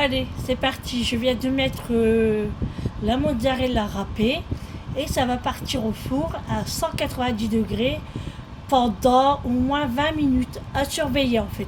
Allez, c'est parti. Je viens de mettre la mozzarella râpée et ça va partir au four à 190 degrés pendant au moins 20 minutes à surveiller en fait.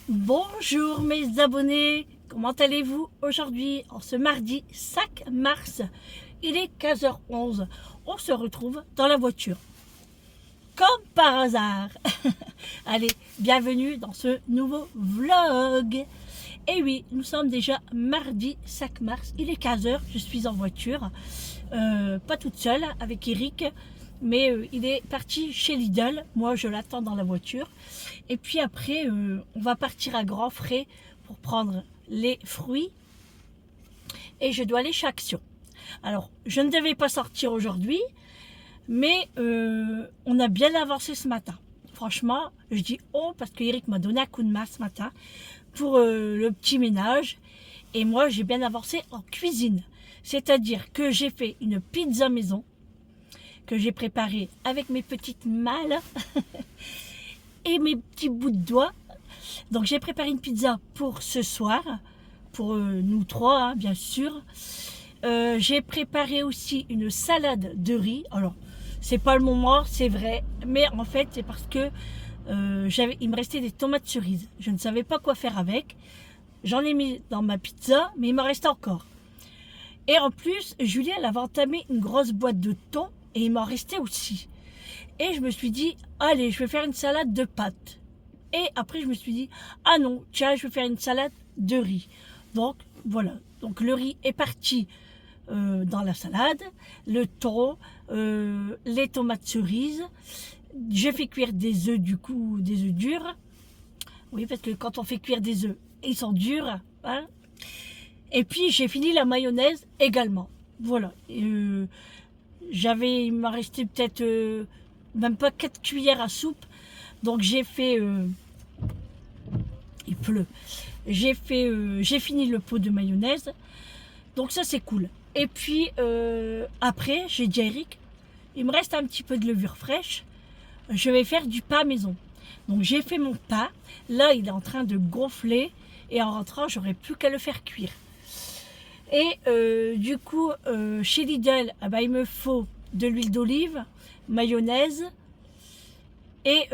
Bonjour mes abonnés, comment allez-vous aujourd'hui en ce mardi 5 mars? Il est 15h11, on se retrouve dans la voiture. Comme par hasard. Allez, bienvenue dans ce nouveau vlog. Et oui, nous sommes déjà mardi 5 mars, il est 15h, je suis en voiture, pas toute seule, avec Eric, mais il est parti chez Lidl, moi je l'attends dans la voiture. Et puis après, on va partir à Grand Frais pour prendre les fruits et je dois aller chez Action. Alors, je ne devais pas sortir aujourd'hui, mais on a bien avancé ce matin. Franchement, je dis oh parce que Eric m'a donné un coup de main ce matin pour le petit ménage. Et moi, j'ai bien avancé en cuisine. C'est-à-dire que j'ai fait une pizza maison que j'ai préparée avec mes petites malles et mes petits bouts de doigts. Donc, j'ai préparé une pizza pour ce soir, pour nous trois, hein, bien sûr. J'ai préparé aussi une salade de riz. Alors, c'est pas le moment, c'est vrai, mais en fait, c'est parce que il me restait des tomates cerises. Je ne savais pas quoi faire avec. J'en ai mis dans ma pizza, mais il m'en reste encore. Et en plus, Julie, elle avait entamé une grosse boîte de thon et il m'en restait aussi. Et je me suis dit, allez, je vais faire une salade de pâtes. Et après, je me suis dit, ah non, tiens, je vais faire une salade de riz. Donc, voilà. Donc, le riz est parti dans la salade, le thon, les tomates cerises. J'ai fait cuire des œufs, du coup, des œufs durs. Oui, parce que quand on fait cuire des œufs, ils sont durs. Hein. Et puis, j'ai fini la mayonnaise également. Voilà. Il m'a resté peut-être même pas 4 cuillères à soupe. Donc, j'ai fait... il pleut. J'ai fini le pot de mayonnaise. Donc, ça, c'est cool. Et puis, après, j'ai dit à Eric, il me reste un petit peu de levure fraîche. Je vais faire du pain maison. Donc, j'ai fait mon pain. Là, il est en train de gonfler. Et en rentrant, j'aurai plus qu'à le faire cuire. Et du coup, chez Lidl, ah bah, il me faut de l'huile d'olive, mayonnaise et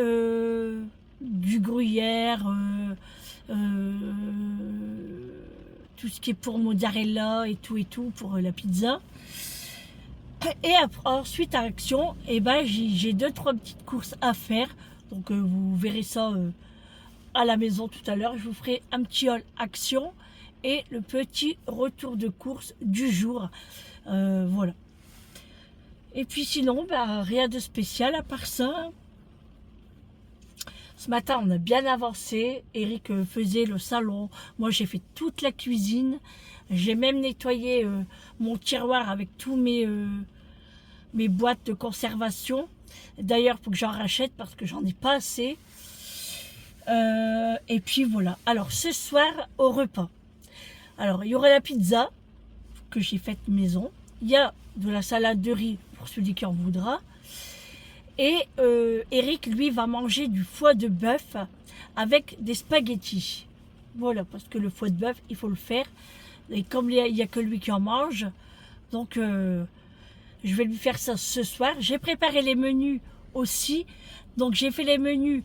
du gruyère, tout ce qui est pour mozzarella et tout pour la pizza. Et ensuite à Action, et ben, j'ai 2-3 petites courses à faire. Donc vous verrez ça à la maison tout à l'heure. Je vous ferai un petit haul Action et le petit retour de course du jour. Voilà. Et puis sinon, bah, rien de spécial à part ça. Ce matin, on a bien avancé. Eric faisait le salon. Moi, j'ai fait toute la cuisine. J'ai même nettoyé mon tiroir avec tous mes boîtes de conservation. D'ailleurs, il faut que j'en rachète parce que j'en ai pas assez. Et puis voilà. Alors, ce soir, au repas. Alors, il y aura la pizza que j'ai faite maison. Il y a de la salade de riz pour celui qui en voudra. Et Eric, lui, va manger du foie de bœuf avec des spaghettis. Voilà, parce que le foie de bœuf, il faut le faire. Et comme il n'y a que lui qui en mange, donc je vais lui faire ça ce soir. J'ai préparé les menus aussi. Donc j'ai fait les menus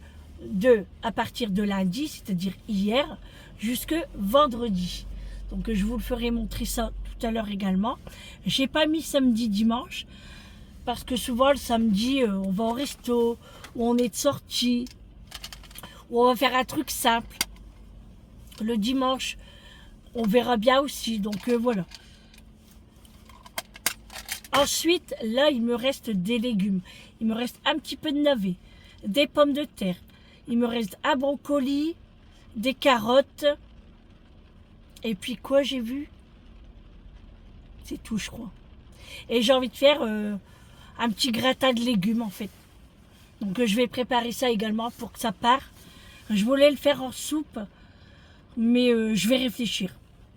à partir de lundi, c'est-à-dire hier, jusque vendredi. Donc je vous le ferai montrer ça tout à l'heure également. J'ai pas mis samedi, dimanche. Parce que souvent le samedi, on va au resto, ou on est de sortie, ou on va faire un truc simple. Le dimanche, on verra bien aussi. Donc voilà. Ensuite, là, il me reste des légumes. Il me reste un petit peu de navets, des pommes de terre. Il me reste un brocoli, des carottes. Et puis quoi j'ai vu? C'est tout, je crois. Et j'ai envie de faire un petit gratin de légumes en fait. Donc je vais préparer ça également pour que ça part. Je voulais le faire en soupe, mais je vais réfléchir.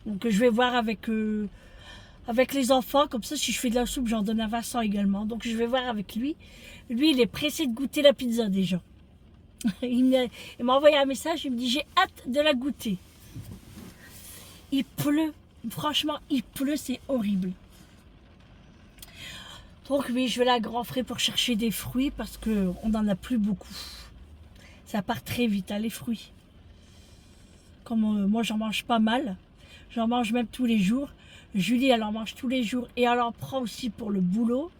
Donc je vais voir avec les enfants, comme ça si je fais de la soupe, j'en donne à Vincent également. Donc je vais voir avec lui. Lui, il est pressé de goûter la pizza déjà. Il m'a envoyé un message, il me dit j'ai hâte de la goûter. Il pleut, franchement il pleut, c'est horrible. Donc oui, je vais aller à Grand Frais pour chercher des fruits parce qu'on n'en a plus beaucoup. Ça part très vite, hein, les fruits. Comme moi j'en mange pas mal, j'en mange même tous les jours. Julie elle en mange tous les jours et elle en prend aussi pour le boulot.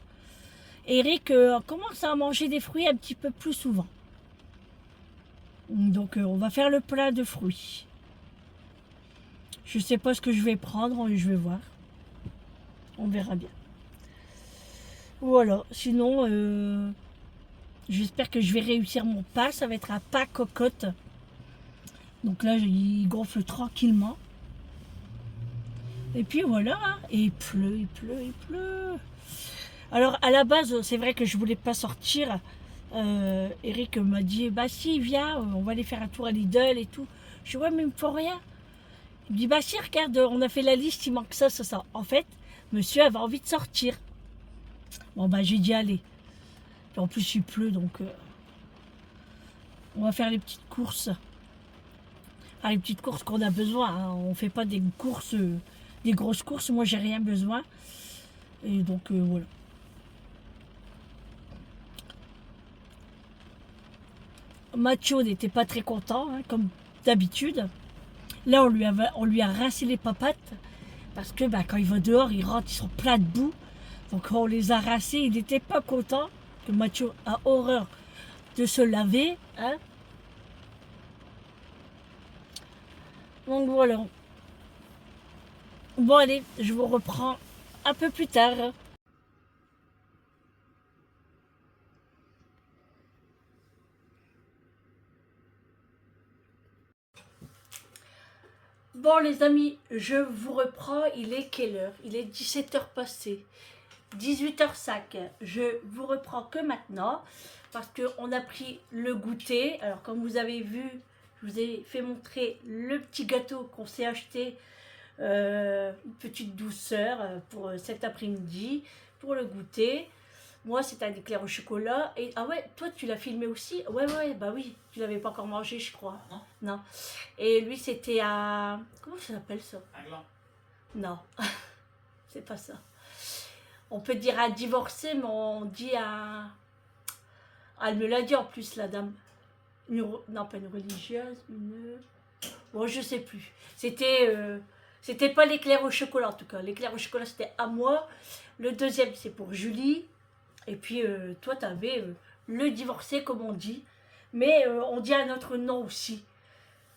Eric commence à manger des fruits un petit peu plus souvent. Donc on va faire le plat de fruits. Je sais pas ce que je vais prendre, je vais voir. On verra bien. Voilà, sinon j'espère que je vais réussir mon pas. Ça va être un pas cocotte. Donc là il gonfle tranquillement. Et puis voilà, hein. Et il pleut, il pleut, il pleut. Alors à la base c'est vrai que je voulais pas sortir. Eric m'a dit bah si viens, on va aller faire un tour à Lidl et tout. Je dis ouais mais il me faut rien. Il me dit bah si regarde, on a fait la liste, il manque ça, ça, ça. En fait, monsieur avait envie de sortir. Bon bah j'ai dit allez. Puis en plus il pleut donc on va faire les petites courses. Enfin, les petites courses qu'on a besoin, hein. On fait pas des courses, des grosses courses, moi j'ai rien besoin. Et donc voilà. Macho n'était pas très content, hein, comme d'habitude. Là, on lui a rincé les papates parce que bah, quand il va dehors, il rentre, ils sont pleins de boue. Donc on les a rincés, il n'était pas content. Que Macho a horreur de se laver. Hein. Donc voilà. Bon allez, je vous reprends un peu plus tard. Bon les amis, je vous reprends, il est quelle heure? Il est 17h passé, 18h05, je vous reprends que maintenant, parce qu'on a pris le goûter. Alors comme vous avez vu, je vous ai fait montrer le petit gâteau qu'on s'est acheté, une petite douceur pour cet après-midi, pour le goûter. Moi, c'est un éclair au chocolat. Et, ah ouais, toi, tu l'as filmé aussi? Ouais, bah oui. Tu l'avais pas encore mangé, je crois. Non. Non. Et lui, c'était à... Comment ça s'appelle ça? Un gland. Non. C'est pas ça. On peut dire à divorcer, mais on dit à... Ah, elle me l'a dit en plus, la dame. Non, pas une religieuse, une... Bon, je sais plus. C'était pas l'éclair au chocolat, en tout cas. L'éclair au chocolat, c'était à moi. Le deuxième, c'est pour Julie. Et puis, toi, tu avais le divorcé, comme on dit. Mais on dit un autre nom aussi.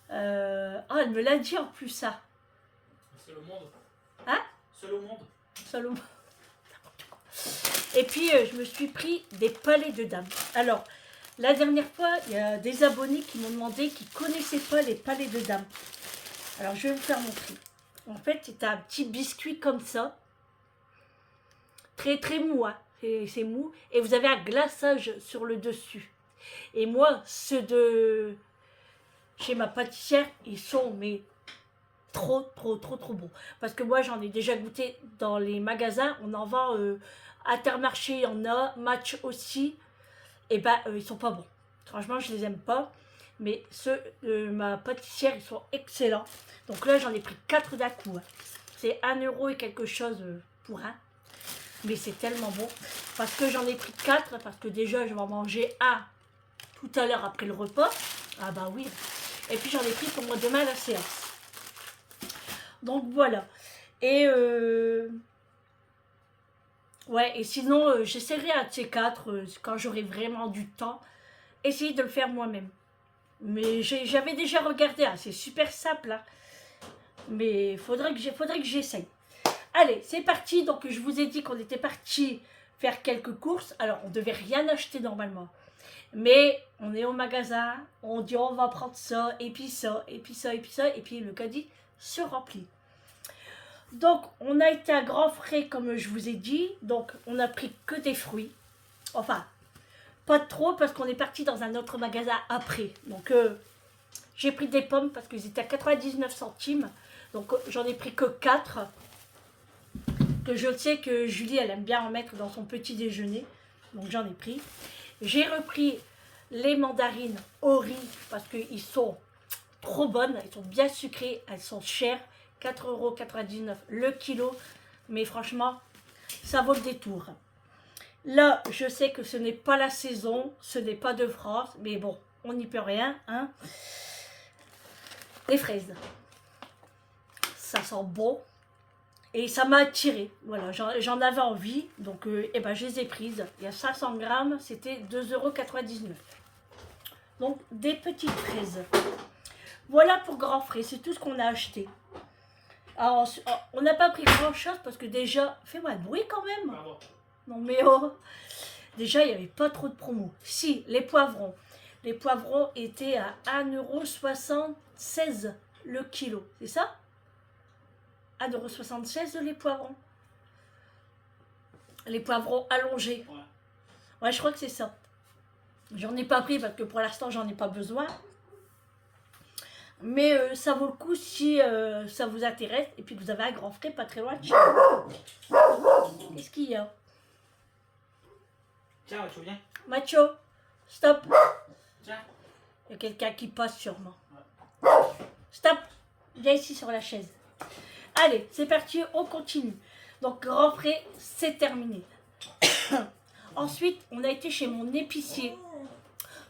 Ah, elle me l'a dit en plus, ça. Seul au monde. Hein? Seul au monde. Salomon. Et puis, je me suis pris des palais de dames. Alors, la dernière fois, il y a des abonnés qui m'ont demandé qu'ils ne connaissaient pas les palais de dames. Alors, je vais vous faire montrer. En fait, c'est un petit biscuit comme ça. Très, très mou, hein. C'est mou. Et vous avez un glaçage sur le dessus. Et moi, ceux de chez ma pâtissière, ils sont mais trop bons. Parce que moi, j'en ai déjà goûté dans les magasins. On en vend Intermarché, il y en a. Match aussi. Et ben, ils sont pas bons. Franchement, je les aime pas. Mais ceux de ma pâtissière, ils sont excellents. Donc là, j'en ai pris 4 d'un coup. Hein. C'est 1 euro et quelque chose pour un. Mais c'est tellement bon. Parce que j'en ai pris 4. Parce que déjà, je vais en manger un tout à l'heure après le repas. Ah bah oui. Et puis, j'en ai pris pour moi demain à la séance. Donc voilà. Et ouais, et sinon, j'essaierai un de ces 4 quand j'aurai vraiment du temps. Essayer de le faire moi-même. Mais j'avais déjà regardé. Hein, c'est super simple. Hein. Mais faudrait que j'essaye. Allez, c'est parti. Donc, je vous ai dit qu'on était parti faire quelques courses. Alors, on ne devait rien acheter normalement. Mais on est au magasin. On dit on va prendre ça, et puis ça, et puis ça, et puis ça. Et puis le caddie se remplit. Donc, on a été à grands frais, comme je vous ai dit. Donc, on a pris que des fruits. Enfin, pas trop, parce qu'on est parti dans un autre magasin après. Donc, j'ai pris des pommes, parce qu'ils étaient à 99 centimes. Donc, j'en ai pris que 4. Que je sais que Julie, elle aime bien en mettre dans son petit déjeuner. Donc, j'en ai pris. J'ai repris les mandarines au riz, parce qu'ils sont trop bonnes. Elles sont bien sucrées, elles sont chères. 4,99 € le kilo. Mais franchement, ça vaut le détour. Là, je sais que ce n'est pas la saison, ce n'est pas de France, mais bon, on n'y peut rien. Hein. Les fraises. Ça sent bon. Et ça m'a attiré. Voilà, j'en avais envie. Donc, eh ben, je les ai prises. Il y a 500 grammes, c'était 2,99 €. Donc, des petites fraises. Voilà pour grand frais, c'est tout ce qu'on a acheté. Alors, on n'a pas pris grand chose parce que déjà, fais-moi de bruit quand même. Pardon. Non mais oh, déjà il n'y avait pas trop de promos. Si, les poivrons. Les poivrons étaient à 1,76 € le kilo, c'est ça? 1,76 € les poivrons. Les poivrons allongés. Ouais. Ouais, je crois que c'est ça. J'en ai pas pris parce que pour l'instant j'en ai pas besoin. Mais ça vaut le coup si ça vous intéresse et puis que vous avez un grand frais pas très loin de chez vous. Qu'est-ce qu'il y a? Tiens, tu viens. Macho, stop. Tiens. Il y a quelqu'un qui passe sûrement. Stop. Viens ici sur la chaise. Allez, c'est parti, on continue. Donc, grand frais, c'est terminé. Ensuite, on a été chez mon épicier.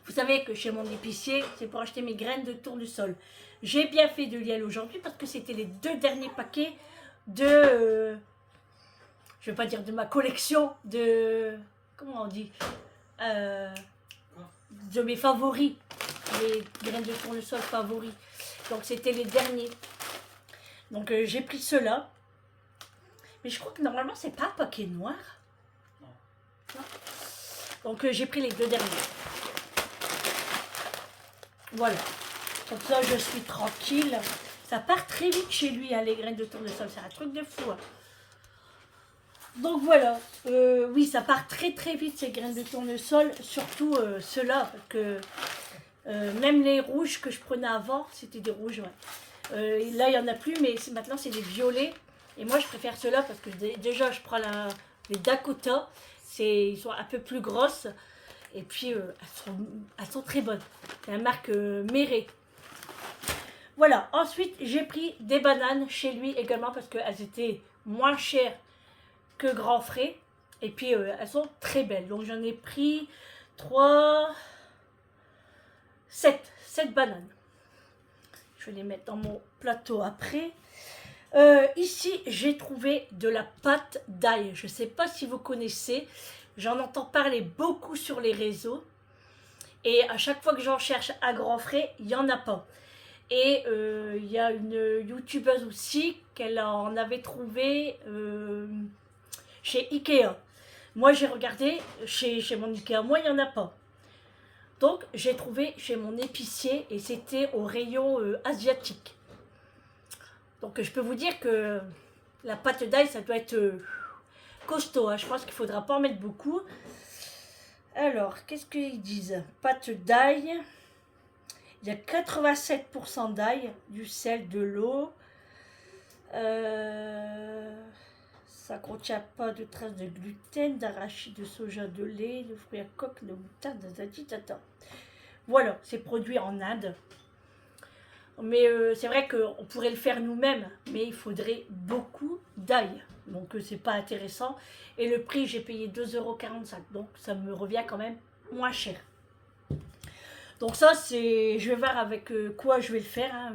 Vous savez que chez mon épicier, c'est pour acheter mes graines de tournesol. J'ai bien fait de y aller aujourd'hui parce que c'était les 2 derniers paquets de... je ne vais pas dire de ma collection, de... comment on dit, de mes favoris, les graines de tournesol favoris. Donc c'était les derniers. Donc j'ai pris ceux-là. Mais je crois que normalement c'est pas un paquet noir. Non. Non. Donc j'ai pris les 2 derniers. Voilà. Comme ça je suis tranquille. Ça part très vite chez lui, hein, les graines de tournesol. C'est un truc de fou. Hein. Donc voilà, oui, ça part très très vite ces graines de tournesol, surtout ceux-là, parce que même les rouges que je prenais avant, c'était des rouges, ouais. Là, il n'y en a plus, mais maintenant, c'est des violets. Et moi, je préfère ceux-là parce que déjà, je prends les Dakota, ils sont un peu plus grosses, et puis elles sont très bonnes. C'est la marque Méré. Voilà, ensuite, j'ai pris des bananes chez lui également parce qu'elles étaient moins chères que grand frais. Et puis elles sont très belles. Donc j'en ai pris 7 bananes. Je vais les mettre dans mon plateau après. Ici, j'ai trouvé de la pâte d'ail. Je ne sais pas si vous connaissez. J'en entends parler beaucoup sur les réseaux. Et à chaque fois que j'en cherche à grand frais, il n'y en a pas. Et il y a une youtubeuse aussi qu'elle en avait trouvé chez Ikea. Moi, j'ai regardé chez mon Ikea. Moi, il n'y en a pas. Donc, j'ai trouvé chez mon épicier et c'était au rayon asiatique. Donc, je peux vous dire que la pâte d'ail, ça doit être costaud. Hein. Je pense qu'il ne faudra pas en mettre beaucoup. Alors, qu'est-ce qu'ils disent? Pâte d'ail. Il y a 87% d'ail, du sel, de l'eau. Ça ne contient pas de traces de gluten, d'arachide, de soja, de lait, de fruits à coque, de moutarde, de... Voilà, c'est produit en Inde. Mais c'est vrai qu'on pourrait le faire nous-mêmes, mais il faudrait beaucoup d'ail. Donc c'est pas intéressant. Et le prix, j'ai payé 2,45 €. Donc ça me revient quand même moins cher. Donc ça, c'est... Je vais voir avec quoi je vais le faire. Hein,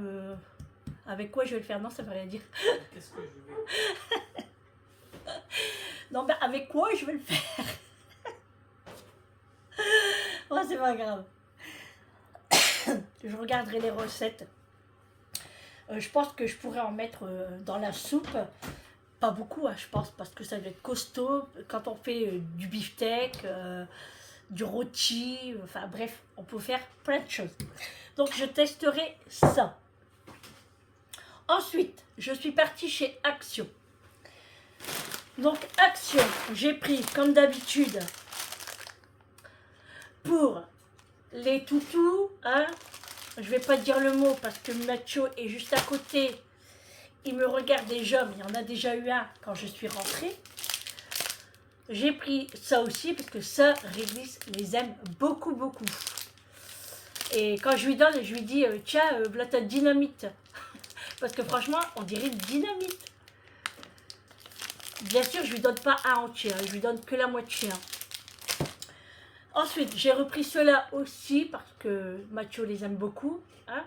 avec quoi je vais le faire? Non, ça ne veut rien dire. Qu'est-ce que je vais... Non, ben avec quoi je vais le faire? Oh, c'est pas grave. Je regarderai les recettes. Je pense que je pourrais en mettre dans la soupe. Pas beaucoup, hein, je pense, parce que ça doit être costaud. Quand on fait du beefsteak, du rôti, enfin bref, on peut faire plein de choses. Donc je testerai ça. Ensuite, je suis partie chez Action. Donc Action, j'ai pris comme d'habitude pour les toutous, hein. Je vais pas dire le mot parce que Macho est juste à côté. Il me regarde déjà, mais il y en a déjà eu un quand je suis rentrée. J'ai pris ça aussi parce que ça, Réglisse les aime beaucoup, beaucoup. Et quand je lui donne, je lui dis, tiens, voilà ta dynamite. Parce que franchement, on dirait une dynamite. Bien sûr, je lui donne pas un entier, je lui donne que la moitié. Ensuite, j'ai repris ceux-là aussi parce que Macho les aime beaucoup. Hein.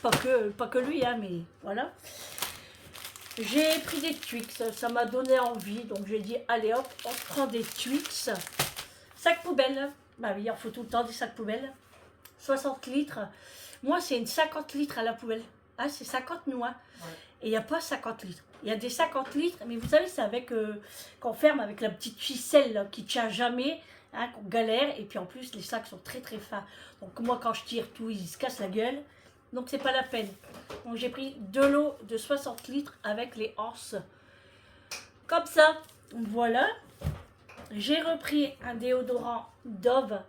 Pas que lui, hein, mais voilà. J'ai pris des Twix, ça m'a donné envie, donc j'ai dit, allez hop, on prend des Twix. Sac poubelle, bah oui, il en faut tout le temps des sacs poubelles. 60 litres. Moi, c'est une 50 litres à la poubelle. Ah, c'est 50 noix. Ouais. Et il n'y a pas 50 litres. Il y a des 50 litres, mais vous savez, c'est avec qu'on ferme avec la petite ficelle là, qui ne tient jamais, hein, qu'on galère. Et puis en plus, les sacs sont très très fins. Donc moi, quand je tire tout, ils se cassent la gueule. Donc c'est pas la peine. Donc j'ai pris 2 lots de 60 litres avec les anses. Comme ça, voilà. J'ai repris un déodorant Dove.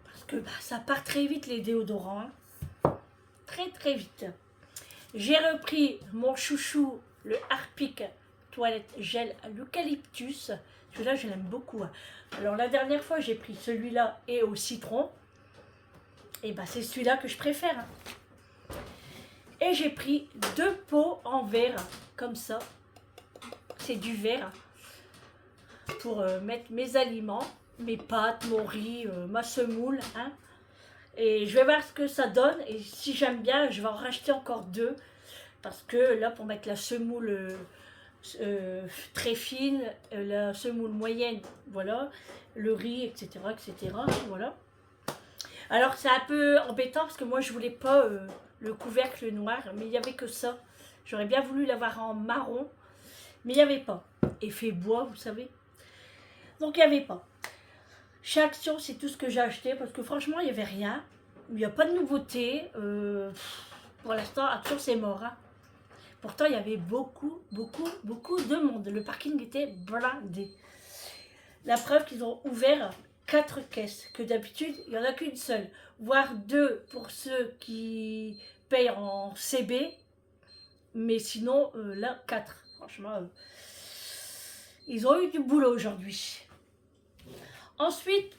Parce que bah, ça part très vite les déodorants. Hein. Très très vite. J'ai repris mon chouchou, le Harpic toilette gel à l'eucalyptus. Celui-là, je l'aime beaucoup. Hein. Alors la dernière fois, j'ai pris celui-là et au citron. Et bah c'est celui-là que je préfère. Hein. Et j'ai pris 2 pots en verre, comme ça. C'est du verre. Pour mettre mes aliments, mes pâtes, mon riz, ma semoule. Hein. Et je vais voir ce que ça donne. Et si j'aime bien, je vais en racheter encore 2. Parce que là, pour mettre la semoule très fine, la semoule moyenne, voilà. Le riz, etc. etc. Voilà. Alors, c'est un peu embêtant parce que moi, je voulais pas le couvercle noir. Mais il n'y avait que ça. J'aurais bien voulu l'avoir en marron. Mais il n'y avait pas. Effet bois, vous savez. Donc, il n'y avait pas. Chez Action, c'est tout ce que j'ai acheté parce que franchement, il n'y avait rien. Il n'y a pas de nouveauté. Pour l'instant, Action, c'est mort. Hein. Pourtant, il y avait beaucoup de monde. Le parking était blindé. La preuve qu'ils ont ouvert 4 caisses. Que d'habitude, il n'y en a qu'une seule. Voire 2 pour ceux qui payent en CB. Mais sinon, là, 4. Franchement, ils ont eu du boulot aujourd'hui. Ensuite,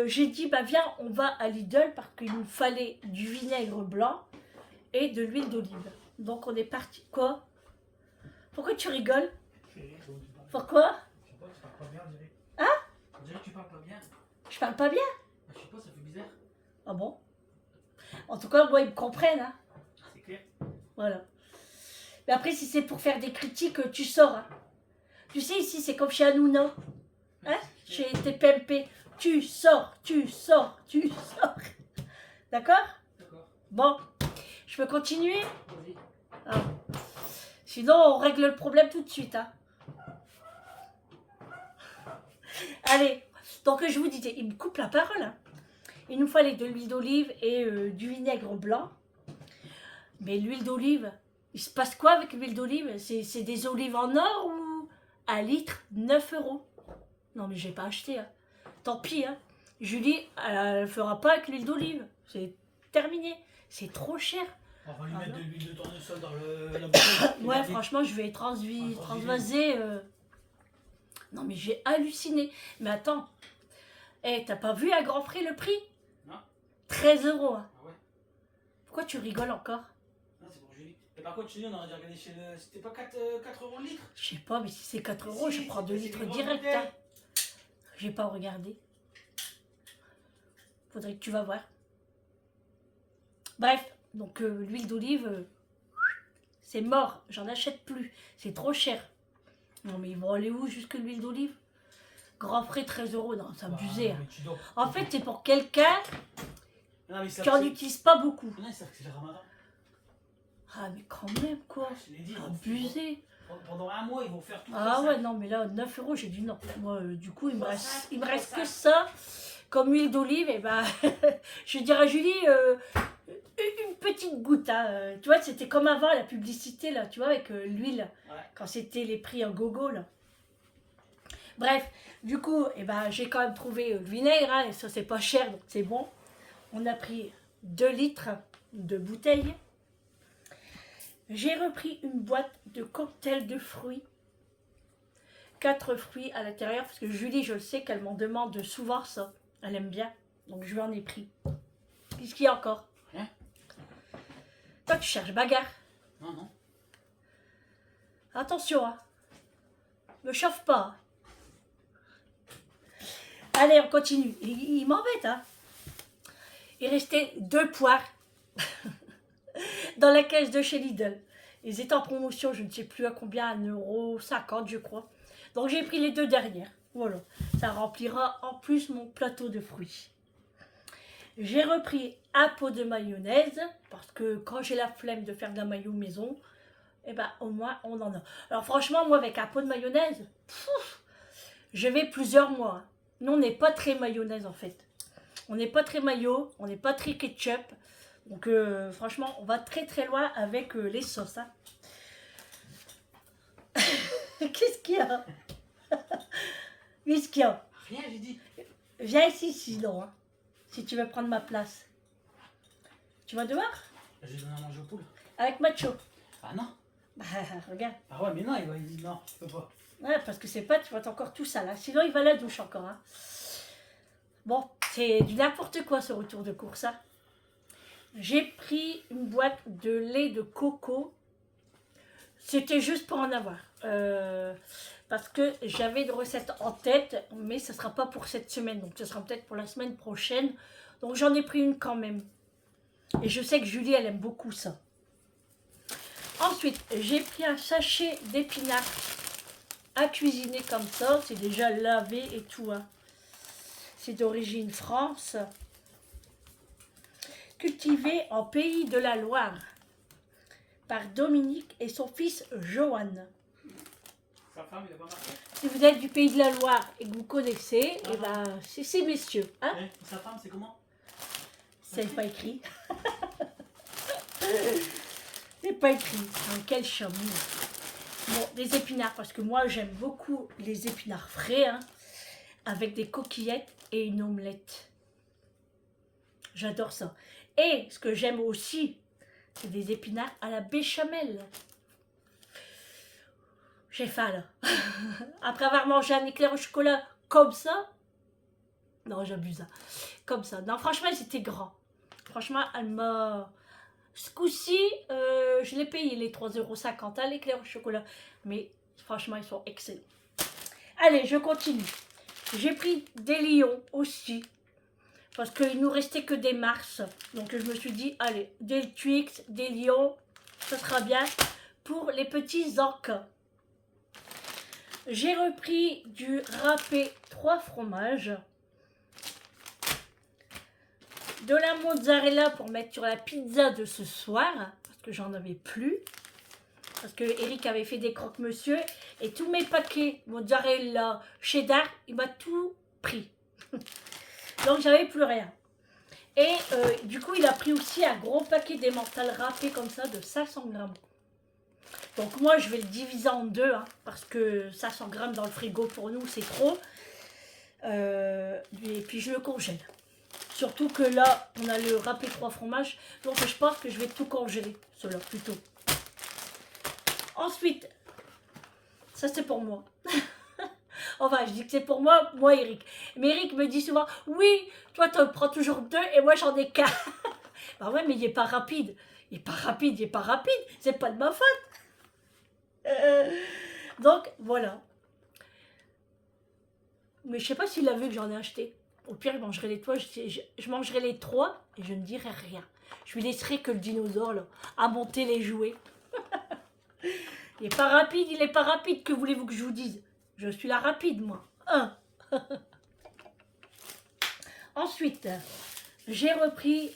j'ai dit, bah viens, on va à Lidl parce qu'il nous fallait du vinaigre blanc et de l'huile d'olive. Donc on est parti. Quoi? Pourquoi tu rigoles? Pourquoi? Je sais pas, tu parles pas bien, on dirait. Hein? On dirait que tu parles pas bien. Je parle pas bien? Je sais pas, ça fait bizarre. Ah bon? En tout cas, moi, ils me comprennent. Hein. C'est clair. Voilà. Mais après, si c'est pour faire des critiques, tu sors. Hein. Tu sais, ici, c'est comme chez Hanouna. Hein? Chez TPMP. Tu sors. D'accord? D'accord. Bon, je peux continuer? Vas-y. Ah. Sinon, on règle le problème tout de suite. Hein. Allez, donc je vous disais, il me coupe la parole. Hein. Il nous fallait de l'huile d'olive et du vinaigre blanc. Mais l'huile d'olive, il se passe quoi avec l'huile d'olive? C'est des olives en or ou 1 litre, 9 €? Non, mais j'ai pas acheté. Hein. Tant pis. Hein. Julie, elle ne fera pas avec l'huile d'olive. C'est terminé. C'est trop cher. On va lui mettre de l'huile de tournesol dans la bouteille. Ouais, franchement, je vais transvaser. Non, mais j'ai halluciné. Mais attends. T'as pas vu à Grand Prix le prix? Non. 13 €. Hein. Ah ouais. Pourquoi tu rigoles encore? Non, c'est pour Julie. Et par contre, Julie, on aurait dû regarder chez le. C'était pas 4 € le litre? Je sais pas, mais si c'est 4 €, Si, je prends 2 c'est litres une direct. grande Hein. J'ai pas regardé. Faudrait que tu vas voir. Bref, donc l'huile d'olive, c'est mort. J'en achète plus. C'est trop cher. Non, mais ils vont aller où jusque l'huile d'olive? Grand Prix 13 €. Non, c'est abusé. Hein. En fait, c'est pour quelqu'un qui en utilise pas beaucoup. Non, c'est le ramadan. Ah, mais quand même, quoi. Je l'ai dit. Abusé. Pendant 1 mois, ils vont faire tout ça. Ah ouais, non, mais là, 9 €, j'ai dit non. Moi, du coup, il me reste que ça. Comme huile d'olive, et ben, je vais dire à Julie, une petite goutte, hein. Tu vois, c'était comme avant la publicité, là, tu vois, avec l'huile, Ouais. quand c'était les prix en gogo, là. Bref, du coup, eh ben, j'ai quand même trouvé le vinaigre, hein, et ça, c'est pas cher, donc c'est bon. On a pris 2 litres de bouteille. J'ai repris une boîte de cocktail de fruits. 4 fruits à l'intérieur, parce que Julie, je le sais qu'elle m'en demande souvent ça. Elle aime bien, donc je lui en ai pris. Qu'est-ce qu'il y a encore? Rien. Toi, tu cherches bagarre. Non, non. Attention, hein. Me chauffe pas. Allez, on continue. Il m'embête, hein. Il restait 2 poires dans la caisse de chez Lidl. Ils étaient en promotion, je ne sais plus à combien, 1,50 € je crois. Donc j'ai pris les 2 dernières. Voilà, ça remplira en plus mon plateau de fruits. J'ai repris un pot de mayonnaise, parce que quand j'ai la flemme de faire de la mayo maison, eh ben au moins on en a. Alors franchement, moi avec un pot de mayonnaise, je vais plusieurs mois. Nous on n'est pas très mayonnaise en fait. On n'est pas très mayo, on n'est pas très ketchup. Donc franchement, on va très très loin avec les sauces. Hein. Qu'est-ce qu'il y a? Qu'est-ce qu'il y a? Rien, j'ai dit. Viens ici sinon, hein, si tu veux prendre ma place. Tu vas dehors? Je vais donner à manger aux poules. Avec Macho. Ah non. Bah regarde. Ah ouais, mais non, il dit non, je peux pas. Ouais, parce que c'est pas, tu vas être encore tout sale. Hein. Sinon, il va à la douche encore. Hein. Bon, c'est du n'importe quoi ce retour de course. Hein. J'ai pris une boîte de lait de coco. C'était juste pour en avoir. Parce que j'avais une recette en tête, mais ce ne sera pas pour cette semaine. Donc, ce sera peut-être pour la semaine prochaine. Donc, j'en ai pris une quand même. Et je sais que Julie, elle aime beaucoup ça. Ensuite, j'ai pris un sachet d'épinards à cuisiner comme ça. C'est déjà lavé et tout. Hein. C'est d'origine France. Cultivé en Pays de la Loire par Dominique et son fils Johan. Sa femme, il a pas marqué. Si vous êtes du Pays de la Loire et que vous connaissez, eh ben, c'est ces messieurs. Hein? Sa femme, c'est comment? C'est pas écrit. C'est pas écrit. Oh, quel chameau. Bon, des épinards, parce que moi j'aime beaucoup les épinards frais, hein, avec des coquillettes et une omelette. J'adore ça. Et ce que j'aime aussi, c'est des épinards à la béchamel. J'ai faim là. Après avoir mangé un éclair au chocolat comme ça. Non, j'abuse. Hein. Comme ça. Non, franchement, c'était grand. Franchement, elle m'a... Ce coup-ci, je l'ai payé les 3,50 € à l'éclair au chocolat. Mais franchement, ils sont excellents. Allez, je continue. J'ai pris des lions aussi. Parce qu'il nous restait que des Mars. Donc je me suis dit, allez, des Twix, des lions, ça sera bien pour les petits encas. J'ai repris du râpé 3 fromages. De la mozzarella pour mettre sur la pizza de ce soir. Parce que j'en avais plus. Parce que Eric avait fait des croque-monsieur. Et tous mes paquets mozzarella, cheddar, il m'a tout pris. Donc j'avais plus rien. Et du coup il a pris aussi un gros paquet d'emmental râpé comme ça de 500 grammes. Donc moi je vais le diviser en deux. Hein, parce que 500 grammes dans le frigo pour nous c'est trop. Et puis je le congèle. Surtout que là on a le râpé 3 fromages. Donc je pense que je vais tout congeler. Cela plutôt. Ensuite, ça c'est pour moi. Enfin, je dis que c'est pour moi, Eric. Mais Eric me dit souvent, oui, toi, tu en prends toujours 2 et moi, j'en ai 4. Bah ouais, mais il n'est pas rapide. Il n'est pas rapide, il n'est pas rapide. C'est pas de ma faute. Donc, voilà. Mais je sais pas s'il a vu que j'en ai acheté. Au pire, je mangerai les 3, je mangerai les 3 et je ne dirai rien. Je lui laisserai que le dinosaure, là, à monter les jouets. Il n'est pas rapide, il n'est pas rapide. Que voulez-vous que je vous dise? Je suis la rapide, moi. Ensuite, j'ai repris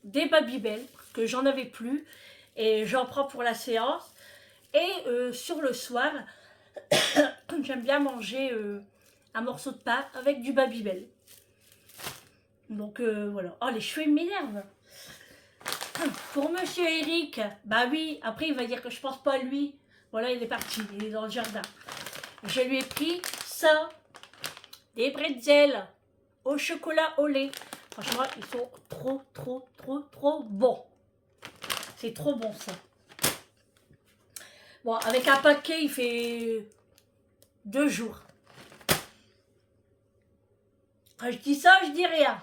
des Babybel, que j'en avais plus, et j'en prends pour la séance. Et sur le soir, j'aime bien manger un morceau de pain avec du Babybel. Donc voilà. Oh, les cheveux m'énervent. Pour monsieur Eric, bah oui, après il va dire que je pense pas à lui. Voilà, il est parti, il est dans le jardin. Je lui ai pris ça, des bretzels au chocolat au lait. Franchement, ils sont trop bons. C'est trop bon ça. Bon, avec un paquet, il fait 2 jours. Quand je dis ça, je dis rien.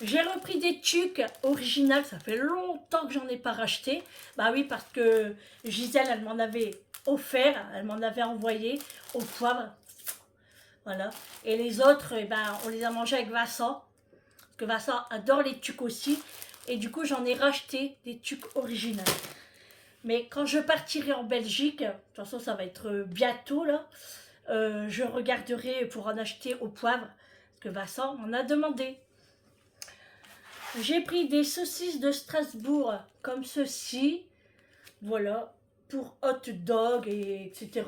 J'ai repris des tucs originales, ça fait longtemps que j'en ai pas racheté. Bah oui, parce que Gisèle, elle m'en avait offert, elle m'en avait envoyé au poivre. Voilà. Et les autres, eh ben, on les a mangés avec Vincent. Parce que Vincent adore les tucs aussi. Et du coup, j'en ai racheté des tucs originales. Mais quand je partirai en Belgique, de toute façon, ça va être bientôt là, je regarderai pour en acheter au poivre. Parce que Vincent m'en a demandé. J'ai pris des saucisses de Strasbourg comme ceci, voilà, pour hot dog, et etc.,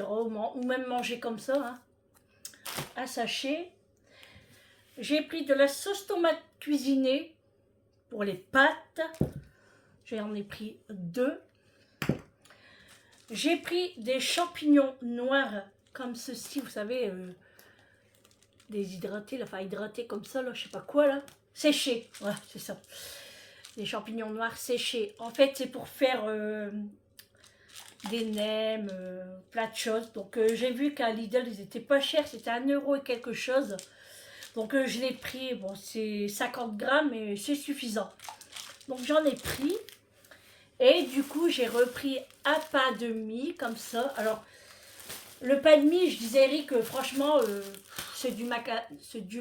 ou même manger comme ça, hein, un sachet. J'ai pris de la sauce tomate cuisinée pour les pâtes, j'en ai pris 2. J'ai pris des champignons noirs comme ceci, vous savez, déshydratés, enfin hydratés comme ça, là, je sais pas quoi là. Séchés, ouais, c'est ça. Des champignons noirs séchés. En fait, c'est pour faire des nems, plein de choses. Donc, j'ai vu qu'à Lidl, ils étaient pas chers. C'était 1 € et quelque chose. Donc, je l'ai pris. Bon, c'est 50 grammes, mais c'est suffisant. Donc, j'en ai pris. Et du coup, j'ai repris un pain de mie, comme ça. Alors, le pain de mie, je disais Eric, franchement, c'est du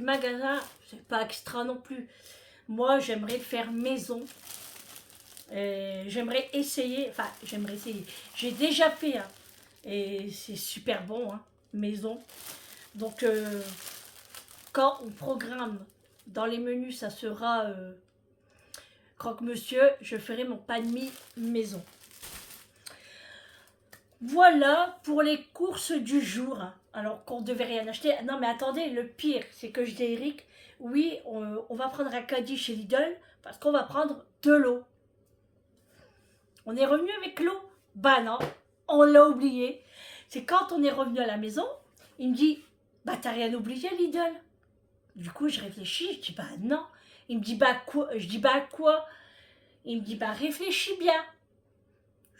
magasin, c'est pas extra non plus. Moi, j'aimerais le faire maison. J'aimerais essayer, j'ai déjà fait, hein, et c'est super bon, hein, maison. Donc, quand on programme dans les menus, ça sera croque-monsieur, je ferai mon pain de mie maison. Voilà pour les courses du jour. Alors qu'on devait rien acheter. Non mais attendez, le pire, c'est que je dis à Eric, oui, on va prendre un caddie chez Lidl parce qu'on va prendre de l'eau. On est revenu avec l'eau? Bah non, on l'a oublié. C'est quand on est revenu à la maison, il me dit, bah t'as rien oublié Lidl? Du coup je réfléchis, je dis bah non. Il me dit bah quoi? Je dis bah quoi? Il me dit bah réfléchis bien.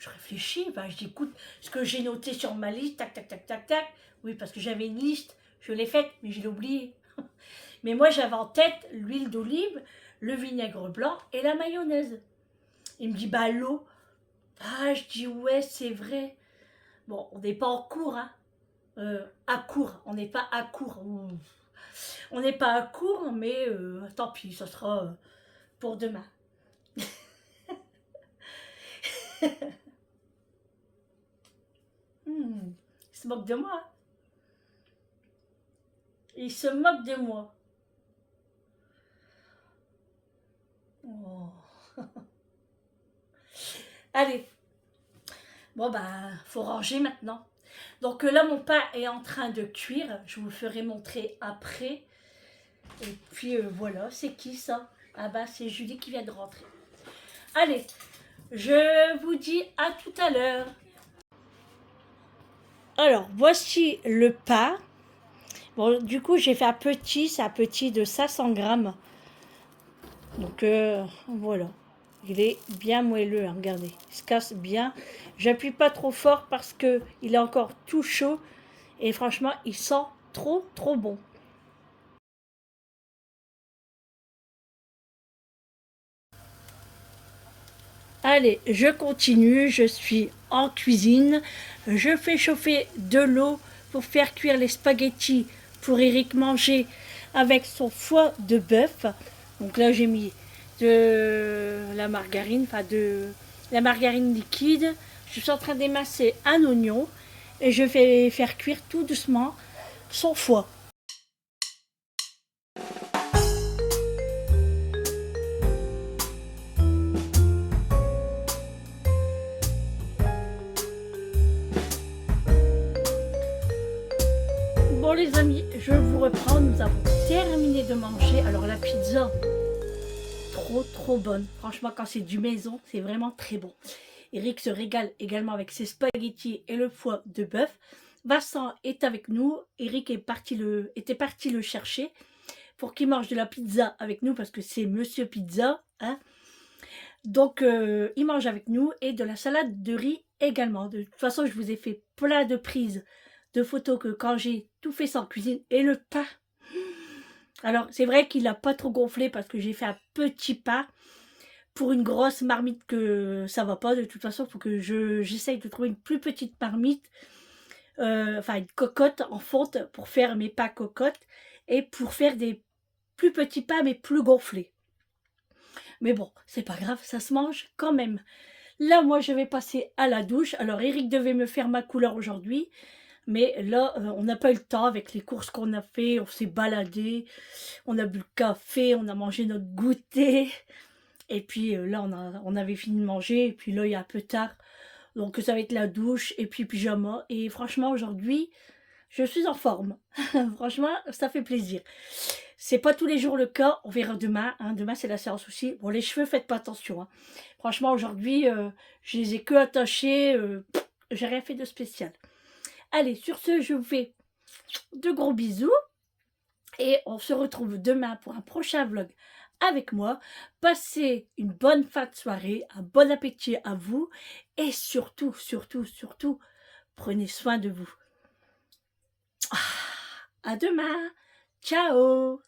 Je réfléchis, bah, je dis écoute, ce que j'ai noté sur ma liste, tac, tac, tac, tac, tac. Oui, parce que j'avais une liste, je l'ai faite, mais je l'ai oubliée. Mais moi, j'avais en tête l'huile d'olive, le vinaigre blanc et la mayonnaise. Il me dit, bah l'eau. Ah, je dis ouais, c'est vrai. Bon, on n'est pas en cours, hein. À court, on n'est pas à court. On n'est pas à court, mais tant pis, ça sera pour demain. Il se moque de moi. Il se moque de moi. Oh. Allez. Bon, bah, faut ranger maintenant. Donc là, mon pain est en train de cuire. Je vous le ferai montrer après. Et puis, voilà. C'est qui, ça? Ah bah, c'est Julie qui vient de rentrer. Allez. Je vous dis à tout à l'heure. Alors, voici le pain. Bon, du coup, j'ai fait un petit, c'est un petit de 500 grammes. Donc, voilà. Il est bien moelleux, hein, regardez. Il se casse bien. J'appuie pas trop fort parce que il est encore tout chaud. Et franchement, il sent trop bon. Allez, je continue, je suis en cuisine, je fais chauffer de l'eau pour faire cuire les spaghettis pour Eric manger avec son foie de bœuf. Donc là j'ai mis de la margarine, de la margarine liquide. Je suis en train d'émasser un oignon et je vais faire cuire tout doucement son foie. Bon les amis, je vous reprends, nous avons terminé de manger. Alors la pizza, trop bonne. Franchement, quand c'est du maison, c'est vraiment très bon. Eric se régale également avec ses spaghettis et le foie de bœuf. Vincent est avec nous. Eric était parti le chercher pour qu'il mange de la pizza avec nous parce que c'est Monsieur Pizza. Hein. Donc, il mange avec nous et de la salade de riz également. De toute façon, je vous ai fait plein de prises de photos que quand j'ai tout fait sans cuisine. Et le pain. Alors, c'est vrai qu'il n'a pas trop gonflé parce que j'ai fait un petit pain pour une grosse marmite que ça va pas. De toute façon, il faut que j'essaye de trouver une plus petite marmite. Enfin, une cocotte en fonte pour faire mes pains cocottes et pour faire des plus petits pains mais plus gonflés. Mais bon, c'est pas grave, ça se mange quand même. Là, moi, je vais passer à la douche. Alors, Eric devait me faire ma couleur aujourd'hui. Mais là, on n'a pas eu le temps avec les courses qu'on a fait. On s'est baladé. On a bu le café. On a mangé notre goûter. Et puis là, on avait fini de manger. Et puis là, il est un peu tard. Donc, ça va être la douche et puis pyjama. Et franchement, aujourd'hui, je suis en forme. Franchement, ça fait plaisir. C'est pas tous les jours le cas, on verra demain. Hein. Demain, c'est la séance aussi. Bon, les cheveux, faites pas attention. Hein. Franchement, aujourd'hui, je les ai que attachés. J'ai rien fait de spécial. Allez, sur ce, je vous fais de gros bisous. Et on se retrouve demain pour un prochain vlog avec moi. Passez une bonne fin de soirée, un bon appétit à vous. Et surtout, prenez soin de vous. À demain. Ciao.